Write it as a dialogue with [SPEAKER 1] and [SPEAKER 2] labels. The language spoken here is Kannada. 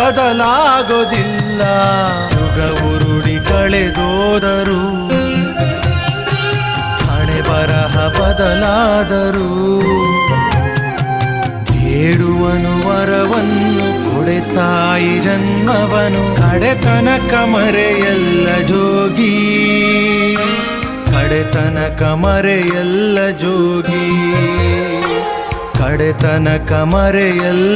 [SPEAKER 1] ಬದಲಾಗೋದಿಲ್ಲ. ಯುಗ ಉರುಳಿ ಕಳೆದೋದರು, ಹಣೆ ಬರಹ ಬದಲಾದರು. ಬೇಡುವನು ವರವನ್ನು ಕೊಡೆ ತಾಯಿ ಜನ್ಮವನು, ಕಡೆತನಕ ಮರೆಯಲ್ಲ ಜೋಗಿ, ಕಡೆತನಕ ಮರೆಯಲ್ಲ ಜೋಗಿ, ಕಡೆತನಕ ಮರೆಯಲ್ಲ.